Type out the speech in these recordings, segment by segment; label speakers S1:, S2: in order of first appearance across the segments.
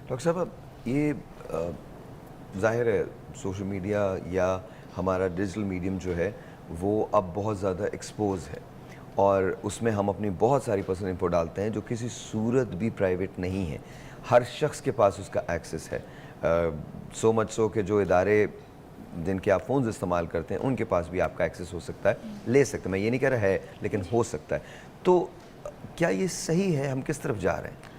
S1: Doctor صاحب اب یہ ظاہر ہے سوشل میڈیا یا ہمارا ڈیجیٹل میڈیم جو ہے وہ اب بہت زیادہ ایکسپوز ہے اور اس میں ہم اپنی بہت ساری پرسنل انفو ڈالتے ہیں جو کسی صورت بھی پرائیویٹ نہیں ہے. ہر شخص کے پاس اس کا ایکسیس ہے, سو مچ سو کہ جو ادارے جن کے آپ فونز استعمال کرتے ہیں ان کے پاس بھی آپ کا ایکسیس ہو سکتا ہے, لے سکتے ہیں. میں یہ نہیں کہہ رہا ہے لیکن ہو سکتا ہے. تو کیا یہ صحیح ہے؟ ہم کس طرف جا رہے ہیں؟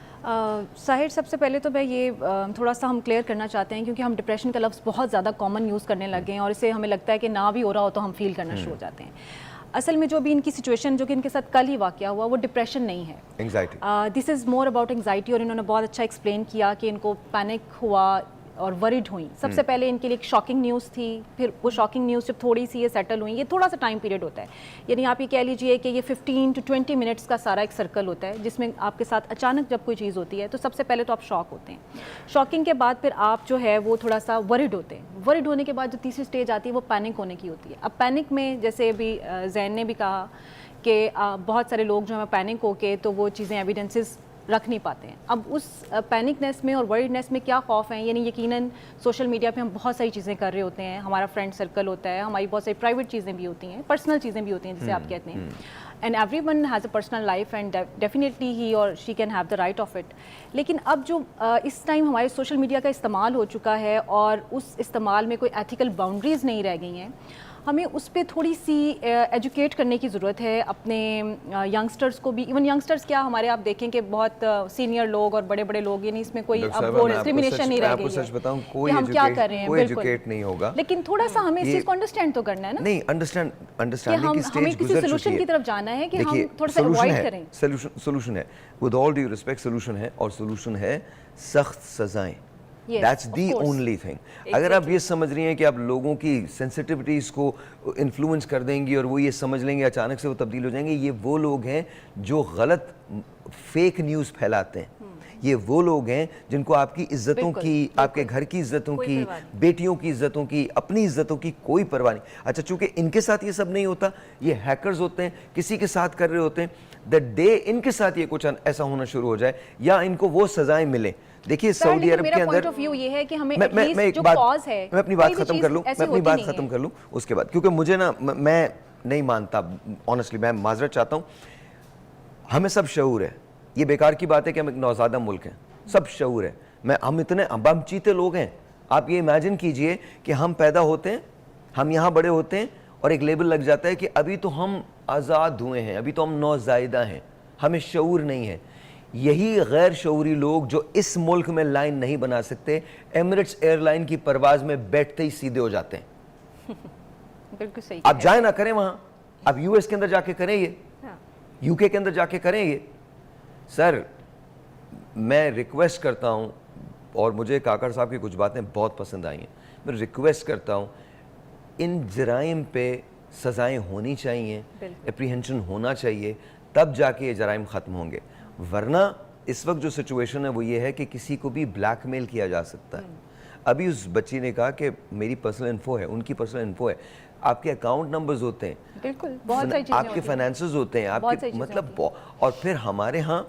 S2: ساحر, سب سے پہلے تو میں یہ تھوڑا سا ہم کلیئر کرنا چاہتے ہیں کیونکہ ہم ڈپریشن کا لفظ بہت زیادہ کامن یوز کرنے لگے ہیں اور اسے ہمیں لگتا ہے کہ نہ بھی ہو رہا ہو تو ہم فیل کرنا شروع ہو جاتے ہیں. اصل میں جو بھی ان کی سچویشن جو کہ ان کے ساتھ کل ہی واقعہ ہوا وہ ڈپریشن نہیں ہے,
S1: anxiety.
S2: This is more about anxiety. اور انہوں نے بہت اچھا ایکسپلین کیا کہ ان کو پینک ہوا اور ورڈ ہوئیں. سب سے پہلے ان کے لیے ایک شاکنگ نیوز تھی, پھر وہ شاکنگ نیوز جب تھوڑی سی یہ سیٹل ہوئی, یہ تھوڑا سا ٹائم پیریڈ ہوتا ہے, یعنی آپ یہ کہہ لیجئے کہ یہ 15 to 20 منٹس کا سارا ایک سرکل ہوتا ہے جس میں آپ کے ساتھ اچانک جب کوئی چیز ہوتی ہے تو سب سے پہلے تو آپ شاک ہوتے ہیں. شاکنگ کے بعد پھر آپ جو ہے وہ تھوڑا سا ورڈ ہوتے ہیں. ورڈ ہونے کے بعد جو تیسری سٹیج آتی ہے وہ پینک ہونے کی ہوتی ہے. اب پینک میں جیسے ابھی زین نے بھی کہا کہ بہت سارے لوگ جو ہیں پینک ہو کے تو وہ چیزیں ایویڈنسز رکھ نہیں پاتے ہیں. اب اس پینکنیس میں اور ورڈنیس میں کیا خوف ہیں, یعنی یقیناً سوشل میڈیا پہ ہم بہت ساری چیزیں کر رہے ہوتے ہیں, ہمارا فرینڈ سرکل ہوتا ہے, ہماری بہت ساری پرائیویٹ چیزیں بھی ہوتی ہیں, پرسنل چیزیں بھی ہوتی ہیں جسے آپ کہتے ہیں, and every one has a personal life and definitely he or she can have the right of it. لیکن اب جو اس ٹائم ہمارے سوشل میڈیا کا استعمال ہو چکا ہے اور اس استعمال میں کوئی ایتھیکل باؤنڈریز نہیں رہ گئی ہیں, ہمیں اس پہ تھوڑی سی ایجوکیٹ کرنے کی ضرورت ہے اپنے ینگسٹرز کو بھی. ایون ینگسٹرز کیا, ہمارے آپ دیکھیں کہ بہت سینئر لوگ اور بڑے بڑے لوگ, یعنی اس میں کوئی اب وہ ڈسکریمنیشن نہیں رہ گئی ہے کہ ہم کیا کر رہے ہیں. بالکل
S1: نہیں ہوگا,
S2: لیکن تھوڑا سا ہمیں اس چیز کو انڈرسٹینڈ تو کرنا ہے نا,
S1: نہیں انڈرسٹینڈنگ کی
S2: ہمیں
S1: سٹیج
S2: کسی
S1: گزر
S2: سولوشن
S1: چکی
S2: کی
S1: ہے.
S2: طرف جانا ہے کہ ہم تھوڑا سا اوائڈ کریں.
S1: سولوشن ہے, with all due respect solution ہے, اور سولوشن ہے سخت سزائیں. That's the only thing. اگر آپ یہ سمجھ رہی ہیں کہ آپ لوگوں کی سینسٹیوٹیز کو انفلوئنس کر دیں گی اور وہ یہ سمجھ لیں گے اچانک سے وہ تبدیل ہو جائیں گے, یہ وہ لوگ ہیں جو غلط فیک نیوز پھیلاتے ہیں. یہ وہ لوگ ہیں جن کو آپ کی عزتوں کی, آپ کے گھر کی عزتوں کی, بیٹیوں کی عزتوں کی, اپنی عزتوں کی کوئی پرواہ نہیں. اچھا, چونکہ ان کے ساتھ یہ سب نہیں ہوتا, یہ ہیکرز ہوتے ہیں, کسی کے ساتھ کر رہے ہوتے ہیں, the day ان کے ساتھ یہ کچھ ایسا ہونا شروع ہو جائے یا ان کو وہ سزائیں ملیں. دیکھیے سعودی عرب کے اندر میں اپنی بات ختم کر لوں اس کے بعد, کیونکہ مجھے نا, میں نہیں مانتا آنیسٹلی, میں معذرت چاہتا ہوں. ہمیں سب شعور ہے, یہ بیکار کی بات ہے کہ ہم ایک نوزادہ ملک ہیں, سب شعور ہے. ہم چیتے لوگ ہیں. آپ یہ امیجن کیجئے کہ ہم پیدا ہوتے ہیں, ہم یہاں بڑے ہوتے ہیں اور ایک لیبل لگ جاتا ہے کہ ابھی تو ہم آزاد ہوئے ہیں, ابھی تو ہم نوزائیدہ ہیں, ہمیں شعور نہیں ہے. یہی غیر شعوری لوگ جو اس ملک میں لائن نہیں بنا سکتے, ایمریٹس ایئر لائن کی پرواز میں بیٹھتے ہی سیدھے ہو جاتے ہیں.
S2: بالکل صحیح.
S1: آپ جائیں نہ کریں وہاں, آپ یو ایس کے اندر جا کے کریں, یہ یو کے اندر جا کے کریں. یہ سر, میں ریکویسٹ کرتا ہوں, اور مجھے کاکڑ صاحب کی کچھ باتیں بہت پسند آئی ہیں, میں ریکویسٹ کرتا ہوں ان جرائم پہ سزائیں ہونی چاہیے, اپریہنشن ہونا چاہیے, تب جا کے یہ جرائم ختم ہوں گے. ورنہ اس وقت جو سچویشن ہے وہ یہ ہے کہ کسی کو بھی بلیک میل کیا جا سکتا ہے. ابھی اس بچی نے کہا کہ میری پرسنل انفو ہے, ان کی پرسنل انفو ہے, آپ کے اکاؤنٹ نمبرز ہوتے ہیں,
S2: بالکل بہت ساری چیزیں
S1: آپ کے فائنینسز ہوتے ہیں, آپ کے مطلب, اور پھر ہمارے ہاں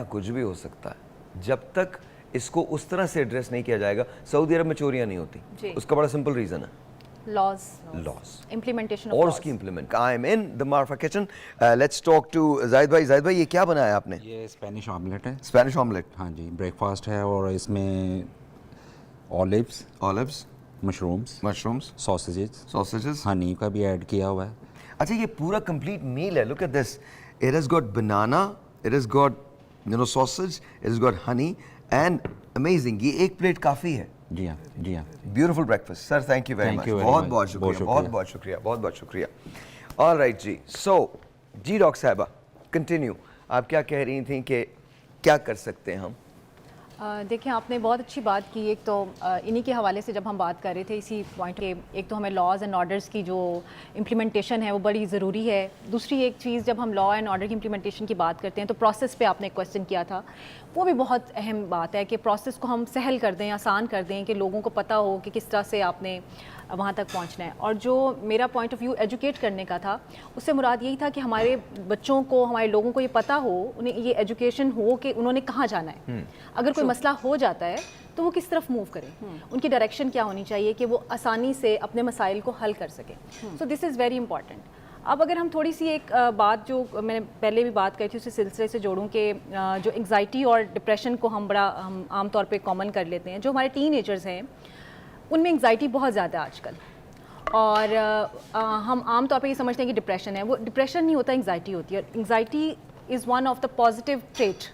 S1: کچھ بھی ہو سکتا ہے جب تک اس کو اس طرح سے ایڈریس نہیں کیا جائے گا. سعودی عرب میں چوریاں نہیں ہوتی, اس کا بڑا سمپل ریزن ہے
S2: laws implementation of
S1: اور اس کی implement. I am in the Marfa kitchen. Let's talk to زاہد بھائی. زاہد بھائی, یہ کیا بنایا آپ نے؟
S3: یہ اسپینش آملیٹ ہے.
S1: اسپینش آملیٹ,
S3: ہاں جی, بریک فاسٹ ہے, اور اس میں اولیوز, مشرومز, سوسیجز,
S1: ہنی
S3: کا بھی ایڈ کیا ہوا ہے.
S1: اچھا, یہ پورا کمپلیٹ میل ہے. Look at this. It has got banana, it has got sausage, it has got honey and amazing. یہ ایک پلیٹ کافی ہے.
S3: جی ہاں, جی ہاں.
S1: Beautiful breakfast sir, thank you very much. بہت بہت شکریہ, بہت بہت شکریہ. آل رائٹ جی. سو جی ڈاکٹر صاحبہ, کنٹینیو. آپ کیا کہہ رہی تھیں کہ کیا کر سکتے ہیں ہم؟
S2: देखिए आपने बहुत अच्छी बात की। एक तो इन्हीं के हवाले से जब हम बात कर रहे थे इसी पॉइंट के, एक तो हमें लॉज एंड ऑर्डर्स की जो इम्प्लीमेंटेशन है वो बड़ी ज़रूरी है। दूसरी एक चीज़, जब हम लॉ एंड ऑर्डर की इम्प्लीमेंटेशन की बात करते हैं तो प्रोसेस पे आपने एक क्वेश्चन किया था, वो भी बहुत अहम बात है कि प्रोसेस को हम सहल कर दें, आसान कर दें, कि लोगों को पता हो कि किस तरह से आपने वहाँ तक पहुँचना है। और जो मेरा पॉइंट ऑफ व्यू एजुकेट करने का था, उससे मुराद यही था कि हमारे बच्चों को, हमारे लोगों को ये पता हो, उन्हें ये एजुकेशन हो कि उन्होंने कहाँ जाना है। अगर कोई मसला हो जाता है तो वो किस तरफ मूव करें, उनकी डायरेक्शन क्या होनी चाहिए कि वो आसानी से अपने मसाइल को हल कर सकें। So this is very important. अब अगर हम थोड़ी सी एक बात जो मैंने पहले भी बात करी थी उसी सिलसिले से जोड़ूं कि जो एंग्जाइटी और डिप्रेशन को हम आम तौर पे कॉमन कर लेते हैं। जो हमारे टीनेजर्स हैं उनमें एंग्जाइटी बहुत ज़्यादा है आजकल, और हम आम तौर पे ये समझते हैं कि डिप्रेशन है। वो डिप्रेशन नहीं होता, एंग्जाइटी होती है। और anxiety is one of the positive trait.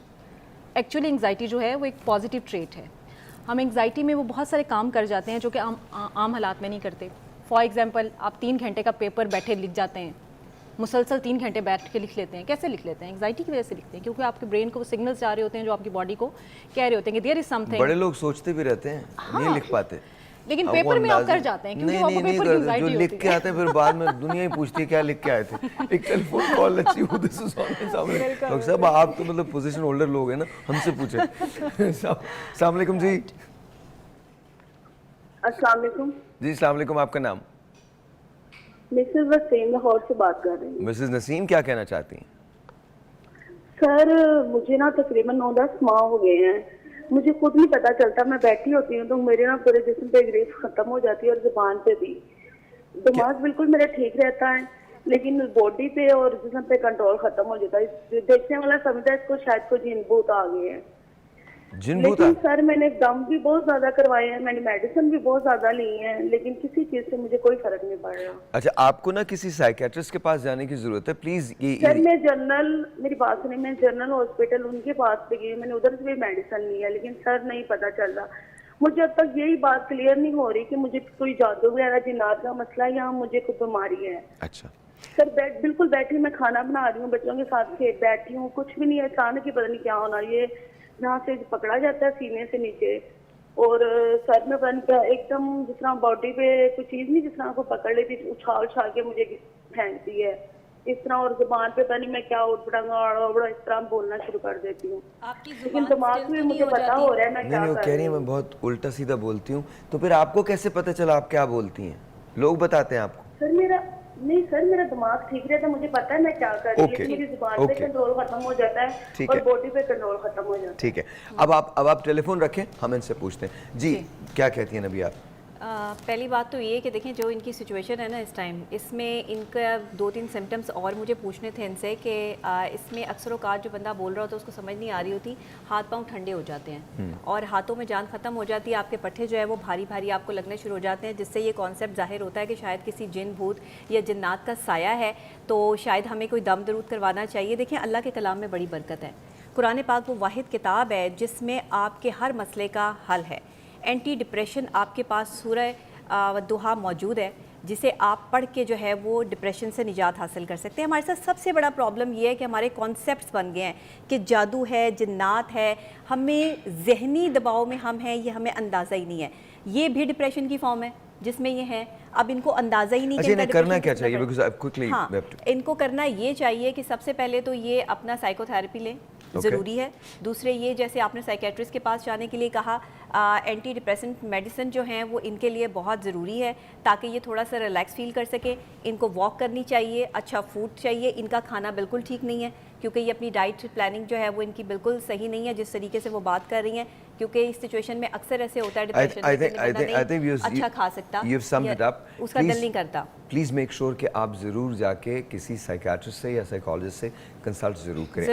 S2: Actually anxiety जो है वो एक पॉजिटिव ट्रेट है। हम एंग्जाइटी में वो बहुत सारे काम कर जाते हैं जो कि आम हालात में नहीं करते। फॉर एग्जांपल, आप 3 घंटे का पेपर बैठे लिख जाते हैं, मुसलसल 3 घंटे बैठ के लिख लेते हैं। कैसे लिख लेते हैं? एंग्जाइटी की वजह से लिखते हैं, क्योंकि आपके ब्रेन को वो सिग्नल्स जा रहे होते हैं जो आपकी बॉडी को कह रहे होते हैं कि देयर इज समथिंग।
S1: बड़े लोग सोचते भी रहते हैं, नहीं लिख पाते,
S2: लेकिन पेपर में आप कर जाते हैं क्योंकि आपको पेपर की एंग्जाइटी होती है।
S1: जो लिख के आते हैं फिर बाद में दुनिया ही पूछती है क्या लिख के आए थे। एक टेलीफोन कॉल अच्छी हो, दिस इज सामने डॉक्टर साहब आप तो मतलब पोजीशन होल्डर लोग हैं ना, हमसे पूछे। अस्सलाम वालेकुम जी।
S4: अस्सलाम वालेकुम
S1: जी अस्सलाम वालेकुम, आपका नाम?
S4: मिसेस वसीम लाहौर से बात कर रही हूँ।
S1: मिसेस नसीम, क्या कहना चाहती हैं?
S4: सर मुझे ना तकरीबन 9-10 माह हो गए हैं, मुझे खुद नहीं पता चलता। मैं बैठी होती हूँ तो मेरे ना पूरे जिस्म पे ग्रेस खत्म हो जाती है और जुबान पे भी। दिमाग बिल्कुल मेरा ठीक रहता है लेकिन बॉडी पे और जिस्म पे कंट्रोल खत्म हो जाता है। देखने वाला समझता है इसको शायद कोई जिन भूत आ गए हैं। लेकिन सर मैंने दम भी बहुत ज्यादा करवाए हैं, मैंने मेडिसिन भी बहुत ज्यादा ली है, लेकिन किसी चीज से मुझे कोई फर्क नहीं पड़ रहा।
S1: अच्छा, आपको ना किसी साइकियाट्रिस्ट के पास जाने की जरूरत है प्लीज।
S4: सर मैं जनरल, मेरी बात सुनिए, मैं जनरल हॉस्पिटल उनके पास पे गई, मैंने उधर से भी मेडिसिन ली है, लेकिन सर नहीं पता चल रहा। मुझे अब तक यही बात क्लियर नहीं हो रही कि मुझे कोई जादू वगैरह जिन्नात का मसला है या मुझे कोई बीमारी है।
S1: अच्छा
S4: सर बिल्कुल बैठी, मैं खाना बना रही हूँ, बच्चों के साथ खेत बैठी हूँ, कुछ भी नहीं है। अचानक ही पता नहीं क्या होना, ये यहाँ से पकड़ा जाता है सीने से नीचे, और सर में पता नहीं क्या एकदम जिस तरह बॉडी पे कोई चीज नहीं जिस तरह को पकड़ लेती, उछाल उछाल के मुझे फेंकती है इस तरह, और जुबान पे पता नहीं मैं क्या उठ पटांगा इस तरह बोलना शुरू कर देती हूँ। लेकिन दिमाग में मुझे पता हो रहा है मैं क्या कर रही हूँ।
S1: मैं बहुत उल्टा सीधा बोलती हूँ, तो फिर आपको कैसे पता चला आप क्या बोलती हैं? लोग बताते हैं आपको?
S4: सर मेरा दिमाग ठीक रहता है, मुझे पता है मैं क्या कर रही हूँ, लेकिन मेरी जुबान पे कंट्रोल खत्म हो जाता है और बॉडी पे कंट्रोल खत्म हो जाता है।
S1: ठीक है, अब आप टेलीफोन रखें, हम इनसे पूछते हैं। जी क्या कहती हैं नबी आप?
S5: पहली बात तो ये कि देखें जो इनकी सिचुएशन है ना इस टाइम, इसमें इनका 2-3 सिम्टम्स और मुझे पूछने थे इनसे कि इसमें अक्सर औकात जो बंदा बोल रहा होता है उसको समझ नहीं आ रही होती, हाथ पांव ठंडे हो जाते हैं और हाथों में जान ख़त्म हो जाती है, आपके पट्टे जो है वो भारी भारी आपको लगने शुरू हो जाते हैं, जिससे ये कॉन्सेप्ट जाहिर होता है कि शायद किसी जिन भूत या जिन्नात का साया है, तो शायद हमें कोई दम दरूद करवाना चाहिए। देखें अल्लाह के कलाम में बड़ी बरकत है। कुरान पाक वो वाहिद किताब है जिसमें आपके हर मसले का हल है। एंटी डिप्रेशन आपके पास सूरह दुहा मौजूद है जिसे आप पढ़ के जो है वो डिप्रेशन से निजात हासिल कर सकते हैं। हमारे साथ सबसे बड़ा प्रॉब्लम ये है कि हमारे कॉन्सेप्ट्स बन गए हैं कि जादू है, जिन्नात है, हमें जहनी दबाव में हम हैं, ये हमें अंदाज़ा ही नहीं है। ये भी डिप्रेशन की फॉर्म है जिसमें ये है, अब इनको अंदाज़ा ही नहीं।
S1: अच्छा, इन्हें करना क्या चाहिए? Because I've quickly
S5: इनको करना ये चाहिए कि सबसे पहले तो ये अपना साइकोथेरेपी लें, ज़रूरी है। दूसरे ये जैसे आपने साइकेट्रिस्ट के पास जाने के लिए कहा, एंटी डिप्रेसेंट मेडिसिन जो हैं वो इनके लिए बहुत ज़रूरी है ताकि ये थोड़ा सा रिलैक्स फील कर सके। इनको वॉक करनी चाहिए, अच्छा फूड चाहिए। इनका खाना बिल्कुल ठीक नहीं है क्योंकि ये अपनी डाइट प्लानिंग जो है वो इनकी बिल्कुल सही नहीं है जिस तरीके से वो बात कर रही हैं, क्योंकि इस सिचुएशन में अक्सर ऐसे होता है डिप्रेशन में अच्छा खा सकता, उसका दिल नहीं करता।
S1: प्लीज़ मेक श्योर कि आप ज़रूर जाके किसी साइकियाट्रिस्ट से या साइकोलॉजिस्ट से कंसल्ट ज़रूर करें।